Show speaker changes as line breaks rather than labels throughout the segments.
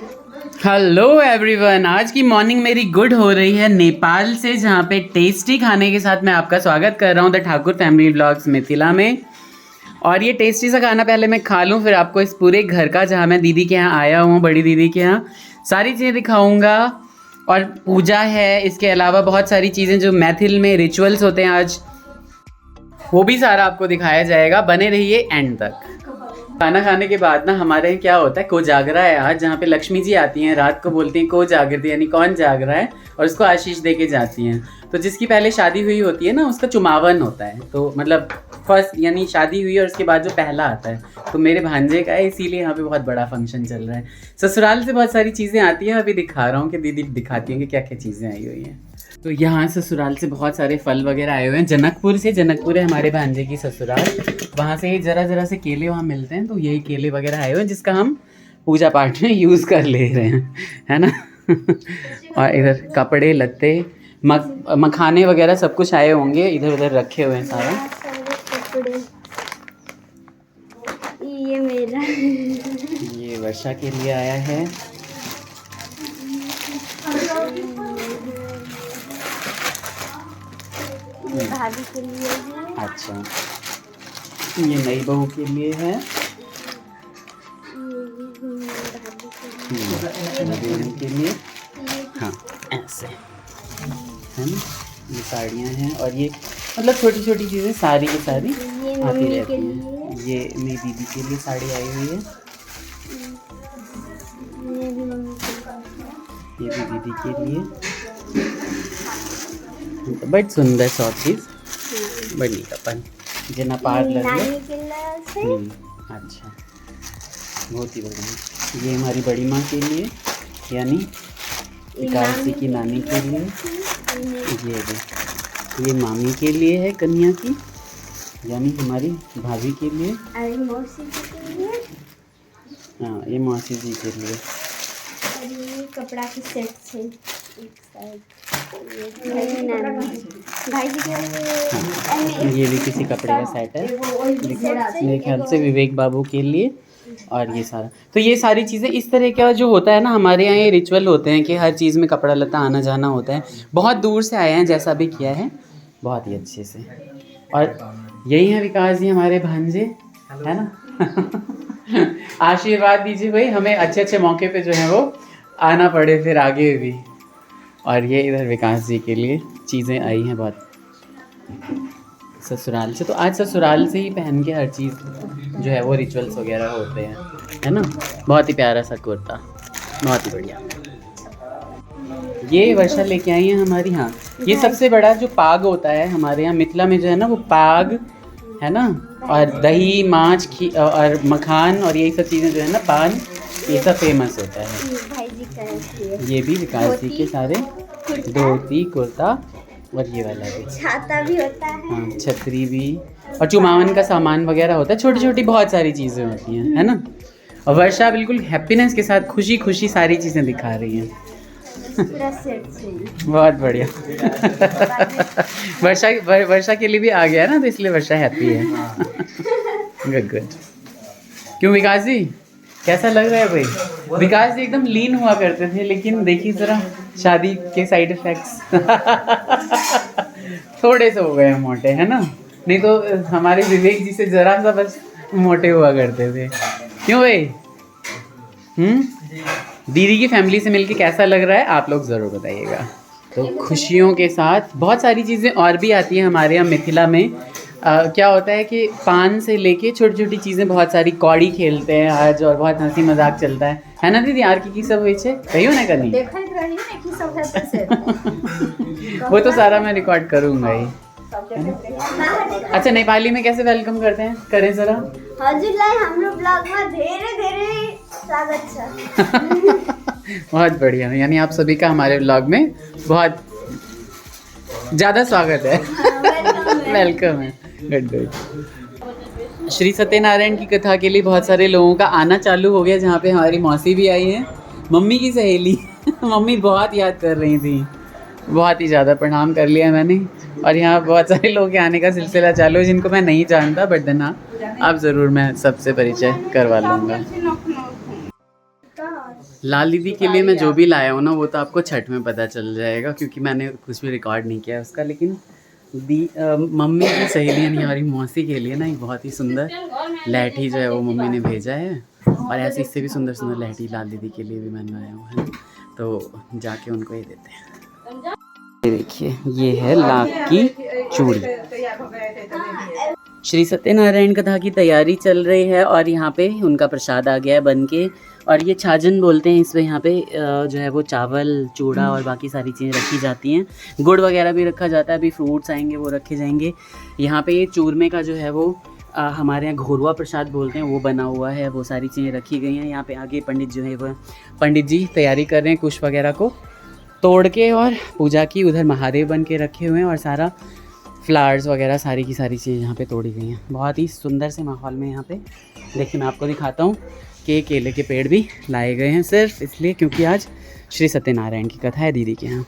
Hello everyone, आज की morning मेरी गुड हो रही है नेपाल से, जहाँ पे टेस्टी खाने के साथ मैं आपका स्वागत कर रहा हूँ the Thakur family vlogs Mithila में। और ये टेस्टी सा खाना पहले मैं खा लूँ, फिर आपको इस पूरे घर का, जहाँ मैं दीदी के यहाँ आया हूँ, बड़ी दीदी के यहाँ, सारी चीज़ें दिखाऊँगा। और पूजा है, इसके अलावा बहुत सारी चीज़ें जो मैथिल में रिचुअल्स होते हैं आज, वो भी सारा आपको दिखाया जाएगा। बने रहिए एंड तक। खाना खाने के बाद ना हमारे यहाँ क्या होता है, कोजागरा है आज, जहाँ पे लक्ष्मी जी आती हैं, रात को बोलती हैं को जागृति, यानी कौन जाग रहा है, और उसको आशीष दे के जाती हैं। तो जिसकी पहले शादी हुई होती है ना, उसका चुमावन होता है। तो मतलब फर्स्ट यानी शादी हुई और उसके बाद जो पहला आता है, तो मेरे भांजे का है, इसीलिए यहाँ पे बहुत बड़ा फंक्शन चल रहा है। ससुराल से बहुत सारी चीज़ें आती हैं, अभी दिखा रहा हूँ कि दीदी दिखाती हैं कि क्या क्या चीज़ें आई हुई हैं। तो यहाँ ससुराल से बहुत सारे फल वगैरह आए हुए हैं, जनकपुर से। जनकपुर है हमारे भांजे की ससुराल, वहाँ से जरा से केले वहाँ मिलते हैं, तो यही केले वगैरह आए हुए हैं, जिसका हम पूजा पाठ में यूज़ कर ले रहे हैं, है ना। और इधर कपड़े लत्ते मखाने वगैरह सब कुछ आए होंगे, इधर उधर रखे हुए हैं सारा।
ये मेरा
ये वर्षा के लिए आया है।
ये भाभी के लिए है।
अच्छा, ये नई बहू के लिए है। भाभी के लिए, हाँ ऐसे है ना। ये साड़ियाँ हैं, और ये मतलब छोटी छोटी चीज़ें सारी की सारी आती रहती हैं। ये मेरी दीदी के लिए साड़ी आई हुई है, ये भी दीदी के लिए। बड़ी सुंदर सब चीज़, बड़ी अपन जना पार लग गया। अच्छा, बहुत ही बढ़िया। ये हमारी बड़ी माँ के लिए, यानी एकादशी की नानी के लिए। ये मामी के लिए है, कन्या की, यानी हमारी भाभी के लिए। हाँ, ये मौसी जी के लिए।
और ये कपड़ा की सेट से एक साइड, भाई जी के लिए।
ये भी किसी कपड़े का सेट है, मेरे ख्याल से विवेक बाबू के लिए। और ये सारा, तो ये सारी चीज़ें इस तरह का जो होता है ना, हमारे यहाँ ये रिचुअल होते हैं कि हर चीज़ में कपड़ा लता आना जाना होता है। बहुत दूर से आए हैं, जैसा भी किया है बहुत ही अच्छे से। और यही है विकास जी हमारे भांजे, है ना। आशीर्वाद दीजिए भाई, हमें अच्छे अच्छे मौके पे जो है वो आना पड़े फिर आगे भी। और ये इधर विकास जी के लिए चीज़ें आई हैं बहुत ससुराल से, तो आज ससुराल से ही पहन के हर चीज़ जो है वो रिचुअल्स वगैरह होते हैं, है ना। बहुत ही प्यारा सा कुर्ता, बहुत ही बढ़िया। ये वर्षा लेके आई है हमारी। हाँ, ये सबसे बड़ा जो पाग होता है हमारे यहाँ मिथिला में, जो है ना वो पाग है ना। और दही माछ और मखान और यही सब चीज़ें जो है ना, पान, ये सब फेमस होता है। ये भी विकास जी के सारे, धोती कुर्ता, और ये वाला भी
छाता भी होता है।
हाँ, छतरी भी, और चुमावन का सामान वगैरह होता है, छोटी छोटी बहुत सारी चीज़ें होती हैं, है ना। और वर्षा बिल्कुल हैप्पीनेस के साथ खुशी खुशी सारी चीज़ें दिखा रही हैं। बहुत बढ़िया। वर्षा के लिए भी आ गया ना, तो इसलिए वर्षा हैप्पी है। Good good. क्यों विकास जी, कैसा लग रहा है भाई? विकास जी एकदम लीन हुआ करते थे, लेकिन देखिए ज़रा शादी के साइड इफ़ेक्ट्स। थोड़े से हो गए हैं मोटे, है ना। नहीं तो हमारे विवेक जी से ज़रा सा बस मोटे हुआ करते थे। क्यों भाई? दीदी की फैमिली से मिलके कैसा लग रहा है, आप लोग ज़रूर बताइएगा। तो खुशियों के साथ बहुत सारी चीज़ें और भी आती हैं हमारे यहाँ मिथिला में। क्या होता है कि पान से लेके छोटी छोटी चीज़ें बहुत सारी, कौड़ी खेलते हैं आज, और बहुत हंसी मजाक चलता है ना दीदी। आर की सब हुई छे कहियो ना कनी। वो तो सारा मैं रिकॉर्ड करूँगा ही। अच्छा, नेपाली में कैसे वेलकम करते हैं, करें ज़रा।
हजुरलाई हाम्रो ब्लगमा धेरै धेरै स्वागत छ।
बहुत बढ़िया, यानी आप सभी का हमारे ब्लॉग में बहुत ज़्यादा स्वागत है। वेलकम है। Good good. श्री सत्यनारायण की कथा के लिए बहुत सारे लोगों का आना चालू हो गया, जहाँ पे हमारी मौसी भी आई है, मम्मी की सहेली। मम्मी बहुत याद कर रही थी, बहुत ही ज़्यादा प्रणाम कर लिया मैंने। और यहाँ बहुत सारे लोग के आने का सिलसिला चालू है, जिनको मैं नहीं जानता, बट देन हाँ, अब ज़रूर मैं सबसे परिचय करवा लूँगा। लाल दीदी के लिए मैं जो भी लाया हूँ ना वो तो आपको छठ में पता चल जाएगा, क्योंकि मैंने कुछ भी रिकॉर्ड नहीं किया उसका। लेकिन मम्मी की सहेली यानी हमारी मौसी के लिए ना एक बहुत ही सुंदर लहठी जो है वो मम्मी ने भेजा है, और ऐसे इससे भी सुंदर सुंदर लहठी लाल दीदी के लिए भी मंगवाया हुआ है, तो जाके उनको ये देते हैं। ये देखिए, ये है लाख की चूड़ी। श्री सत्यनारायण कथा की तैयारी चल रही है और यहाँ पे उनका प्रसाद आ गया है बन के, और ये छाजन बोलते हैं इसमें। यहाँ पे जो है वो चावल, चूड़ा और बाकी सारी चीज़ें रखी जाती हैं, गुड़ वगैरह भी रखा जाता है, अभी फ्रूट्स आएंगे वो रखे जाएंगे। यहाँ पे ये चूरमे का जो है वो हमारे यहाँ घोरवा प्रसाद बोलते हैं, वो बना हुआ है, वो सारी चीज़ें रखी गई हैं। यहाँ पे आगे पंडित जो है वो पंडित जी तैयारी कर रहे हैं कुश वगैरह को तोड़ के, और पूजा की उधर महादेव बन के रखे हुए हैं, और सारा फ्लावर्स वगैरह सारी की सारी चीज़ यहाँ पे तोड़ी गई हैं। बहुत ही सुंदर से माहौल में यहाँ पे। देखिए मैं आपको दिखाता हूँ कि केले के पेड़ भी लाए गए हैं, सिर्फ इसलिए क्योंकि आज श्री सत्यनारायण की कथा है दीदी के यहाँ।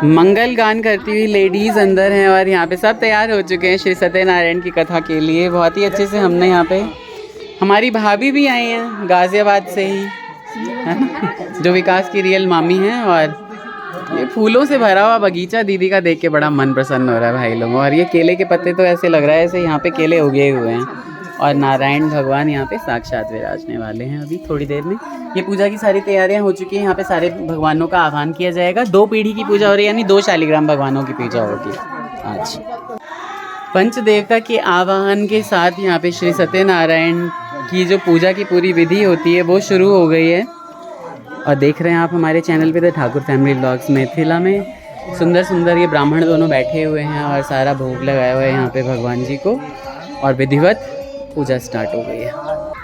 मंगल गान करती हुई लेडीज़ अंदर हैं, और यहाँ पे सब तैयार हो चुके हैं श्री सत्यनारायण की कथा के लिए। बहुत ही अच्छे से हमने यहाँ पे, हमारी भाभी भी आई हैं गाज़ियाबाद से ही, है ना, जो विकास की रियल मामी हैं। और ये फूलों से भरा हुआ बगीचा दीदी का देख के बड़ा मन प्रसन्न हो रहा है भाई लोगों। और ये केले के पत्ते तो ऐसे लग रहा है जैसे यहाँ पे केले उगे हुए हैं, और नारायण भगवान यहाँ पे साक्षात विराजने वाले हैं अभी थोड़ी देर में। ये पूजा की सारी तैयारियां हो चुकी हैं, यहाँ पे सारे भगवानों का आह्वान किया जाएगा। 2 पीढ़ी की पूजा हो रही है, यानी 2 शालिग्राम भगवानों की पूजा होगी आज। पंचदेवता के आवाहन के साथ यहाँ पे श्री सत्यनारायण की जो पूजा की पूरी विधि होती है वो शुरू हो गई है। और देख रहे हैं आप हमारे चैनल पे the Thakur family vlogs Mithila में सुंदर सुंदर ये ब्राह्मण दोनों बैठे हुए हैं, और सारा भोग लगाया हुआ है यहाँ पे भगवान जी को, और विधिवत पूजा स्टार्ट हो गई है।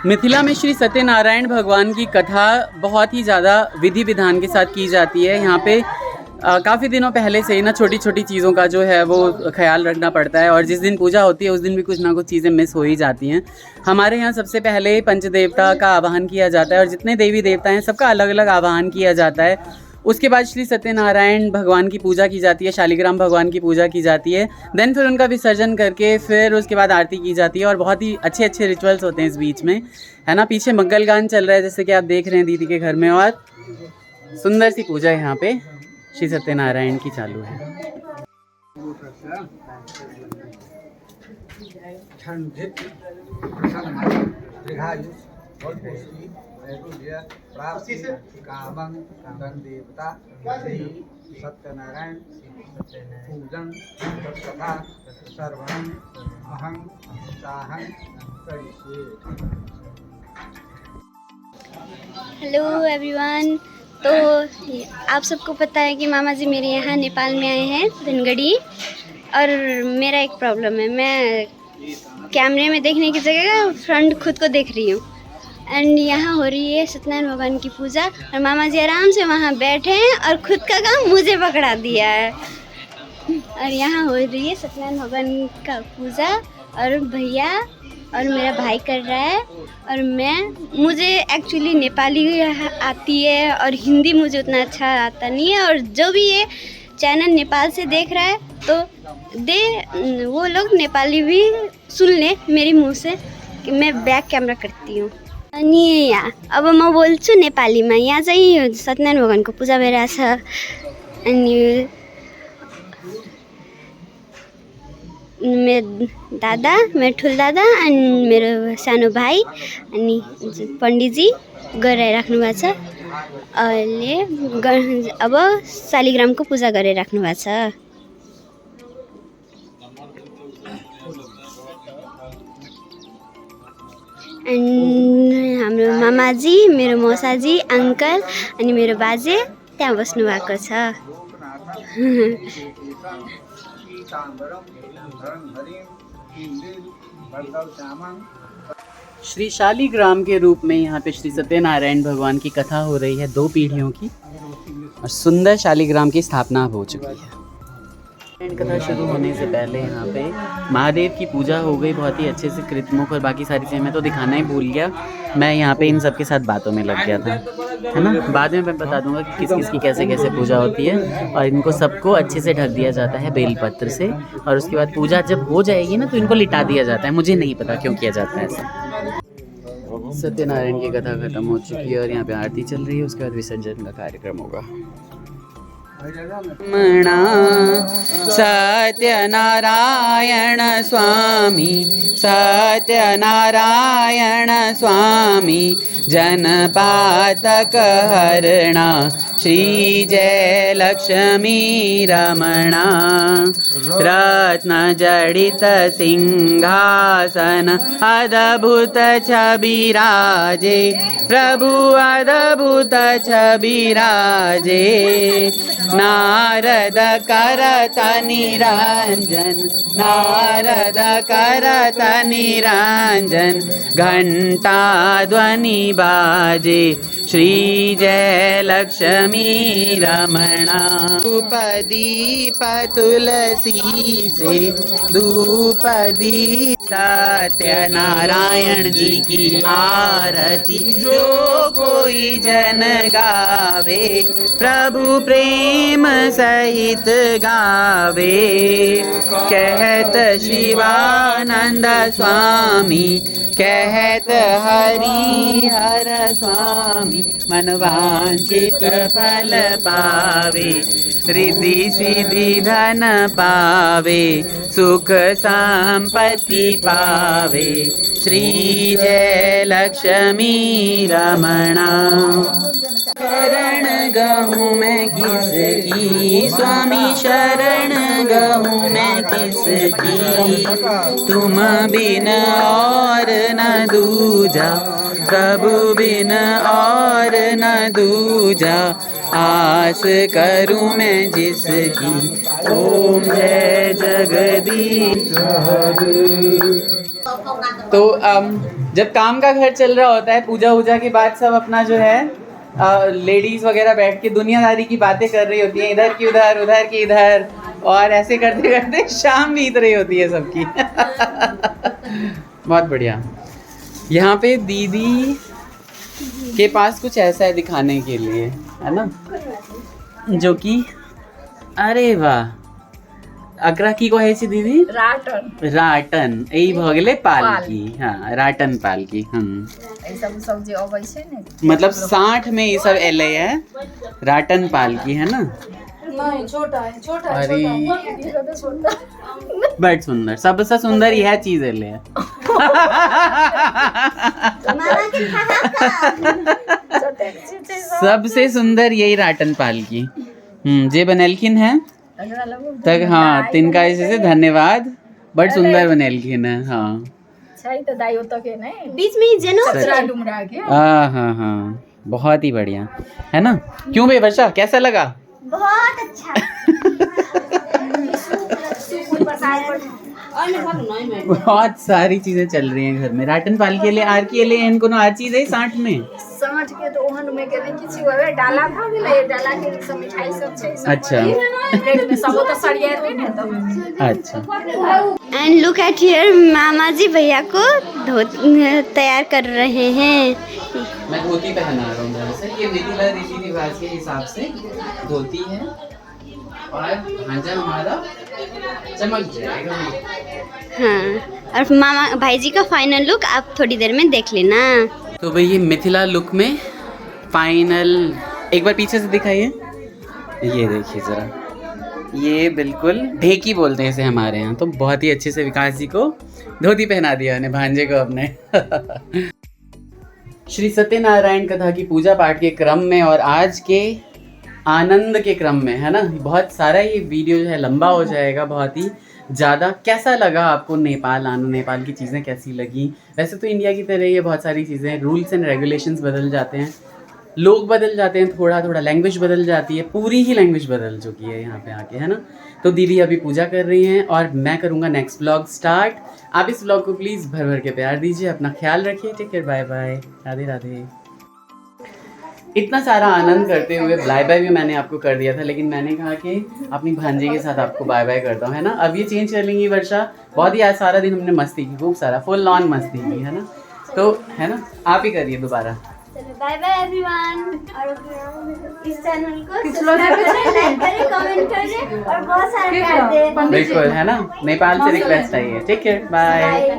मिथिला में श्री सत्यनारायण भगवान की कथा बहुत ही ज़्यादा विधि विधान के साथ की जाती है। यहाँ पे काफ़ी दिनों पहले से ही ना छोटी छोटी चीज़ों का जो है वो ख्याल रखना पड़ता है, और जिस दिन पूजा होती है उस दिन भी कुछ ना कुछ चीज़ें मिस हो ही जाती हैं। हमारे यहाँ सबसे पहले पंचदेवता का आवाहन किया जाता है, और जितने देवी देवता हैं सबका अलग अलग आवाहन किया जाता है। उसके बाद श्री सत्यनारायण भगवान की पूजा की जाती है, शालिग्राम भगवान की पूजा की जाती है, देन फिर उनका विसर्जन करके फिर उसके बाद आरती की जाती है, और बहुत ही अच्छे अच्छे रिचुअल्स होते हैं इस बीच में, है ना। पीछे मंगल गान चल रहा है जैसे कि आप देख रहे हैं दीदी के घर में, और सुंदर सी पूजा यहाँ पे श्री सत्यनारायण की चालू है।
सत्यनारायण पूजन तथा सर्वं अहं साहं करिष्ये।
Hello everyone. तो आप सबको पता है कि मामा जी मेरे यहाँ नेपाल में आए हैं धनगढ़ी, और मेरा एक प्रॉब्लम है, मैं कैमरे में देखने की जगह फ्रंट खुद को देख रही हूँ। एंड यहाँ हो रही है सत्यनारायण भगवान की पूजा, और मामा जी आराम से वहाँ बैठे हैं और खुद का काम मुझे पकड़ा दिया है। और यहाँ हो रही है सत्यनारायण भगवान का पूजा, और भैया और मेरा भाई कर रहा है, और मुझे एक्चुअली नेपाली आती है और हिंदी मुझे उतना अच्छा आता नहीं है। और जो भी ये चैनल नेपाल से देख रहा है तो वो लोग नेपाली भी सुन ले मेरी मुँह से कि मैं बैक क्यामेरा करती हूँ। अनि यहाँ अब म बोल्छु नेपालीमा। यहाँ चाहिँ सत्यनारायण भगवानको पूजा भइरहेछ, अनि मेरो दादा, मेरो ठुलो दादा अनि मेरो सानो भाइ अनि पण्डितजी गरिराख्नु भएको छ। अहिले अब शालिग्रामको पूजा गरिराख्नु भएको छ। अनि हाम्रो मामाजी, मेरो मौसाजी, अङ्कल अनि मेरो बाजे त्यहाँ बस्नु भएको छ।
श्री शालिग्राम के रूप में यहाँ पे श्री सत्यनारायण भगवान की कथा हो रही है 2 पीढ़ियों की, और सुंदर शालिग्राम की स्थापना हो चुकी है। कथा शुरू होने से पहले यहाँ पे महादेव की पूजा हो गई बहुत ही अच्छे से, कृतमुख और बाकी सारी चीज़ें मैं तो दिखाना ही भूल गया। मैं यहाँ पे इन सब के साथ बातों में लग गया था, है ना। बाद में मैं बता दूंगा कि किस किस की कैसे कैसे पूजा होती है। और इनको सबको अच्छे से ढक दिया जाता है बेलपत्र से, और उसके बाद पूजा जब हो जाएगी ना तो इनको लिटा दिया जाता है। मुझे नहीं पता क्यों किया जाता है ऐसा। सत्यनारायण की कथा खत्म हो चुकी है और यहाँ पे आरती चल रही है, उसके बाद विसर्जन का कार्यक्रम होगा। मणा सत्यनारायण स्वामी, सत्यनारायण स्वामी, जनपातक हरणा, श्री जय लक्ष्मी रमणा, रत्न जडित सिंहासन, अद्भुत छबिराजे, प्रभु अद्भुत छबिराजे, नारद करत निरंजन, नारद करत निरंजन, घंटा ध्वनि बाजे, श्री जय लक्ष्मी रमणा। धूप दीप तुलसी से, धूप दीप सत्यनारायण जी की आरती, जो कोई जन गावे, प्रभु प्रेम सहित गावे, कहत शिवानंद स्वामी, कहत हरिहर स्वामी, मन वांछित फल पावे, रिद्धि सिद्धि धन पावे, सुख संपत्ति पावे, श्री जय लक्ष्मी रमणा। शरण गहूँ मैं किसकी, स्वामी शरण गहूँ मैं किसकी, तुम बिन और न दूजा, प्रभु बिन और न दूजा, आस करूं मैं जिसकी, ओम जय जगदीश हरे। तो जब काम का घर चल रहा होता है, पूजा वूजा के बाद सब अपना जो है लेडीज वगैरह बैठ के दुनियादारी की बातें कर रही होती हैं, इधर की उधर, उधर की इधर, और ऐसे करते करते शाम बीत रही होती है सबकी। बहुत बढ़िया। यहाँ पे दीदी के पास कुछ ऐसा है दिखाने के लिए, है ना, जो कि अरे वाह, अकरा की को है दीदी, राटन, राटन यही भगले पालकी, हाँ राटन पालकी,
सब्जी अबै छै ने,
मतलब 60 में ये सब एले है, राटन पालकी है ना।
नहीं छोटा है, छोटा
अरे
छोटा,
बड़ सुंदर, सबसे सुंदर यह चीज एले है। सबसे सुंदर यही राटन पालकी जे बनेलखिन है तक, हाँ तिनका ऐसे धन्यवाद, बड़ सुंदर बनेलखिन है। हाँ
तो दाइयो तक है नहीं,
बीच में जनो
डुमरा के,
हाँ हाँ हाँ, बहुत ही बढ़िया है ना। क्यों भाई वर्षा, कैसा लगा?
बहुत अच्छा।
बहुत सारी चीजें चल रही हैं घर में। राटन पाल के लिए आर के लिए इनको ना हर चीज है 60 में,
60 के तो ओहन में के नहीं किसी होवे, डाला था गेले, डाला के सब मिठाई सब छै,
अच्छा
प्लेट में सब तो सरिया थे ना तो,
अच्छा।
एंड लुक एट हियर, मामा जी भैया को तैयार कर रहे हैं।
मैं धोती पहना रहा हूँ दरअसल, ये मिथिला रीति रिवाज के हिसाब से धोती है और भांजा हमारा चमक जाएगा।
हाँ, और मामा भाई जी का फाइनल लुक आप थोड़ी देर में देख लेना।
तो भाई ये मिथिला लुक में फाइनल, एक बार पीछे से दिखाइए, ये देखिए जरा, ये बिल्कुल ढेकी बोलते हैं इसे हमारे यहाँ। तो बहुत ही अच्छे से विकास जी को धोती पहना दिया उन्हें, भांजे को अपने। श्री सत्यनारायण कथा की पूजा पाठ के क्रम में और आज के आनंद के क्रम में, है ना, बहुत सारा ये वीडियो जो है लंबा हो जाएगा बहुत ही ज़्यादा। कैसा लगा आपको नेपाल आना, नेपाल की चीज़ें कैसी लगी? वैसे तो इंडिया की तरह ये बहुत सारी चीज़ें, रूल्स एंड रेगुलेशंस बदल जाते हैं, लोग बदल जाते हैं, थोड़ा थोड़ा लैंग्वेज बदल जाती है, पूरी ही लैंग्वेज बदल चुकी है यहाँ पे आके, है ना। तो दीदी अभी पूजा कर रही हैं और मैं करूँगा नेक्स्ट व्लॉग स्टार्ट। आप इस व्लॉग को प्लीज़ भर भर के प्यार दीजिए, अपना ख्याल रखिए, take care, bye bye, Radhe Radhe. इतना सारा आनंद करते हुए बाय बाय भी मैंने आपको कर दिया था, लेकिन मैंने कहा कि अपनी भांजे के साथ आपको बाय बाय करता हूँ, है ना। अब ये चेंज कर लेंगी वर्षा, बहुत ही आज सारा दिन हमने मस्ती की, खूब सारा फुल ऑन मस्ती की, है ना। तो है ना, आप ही करिए दोबारा।
बाय बाय एवरीवन, और इस चैनल को सब्सक्राइब करें, लाइक करें, कमेंट करें और बहुत सारा प्यार दें।
बिल्कुल, है ना, नेपाल से रिक्वेस्ट आई है। Take care, bye.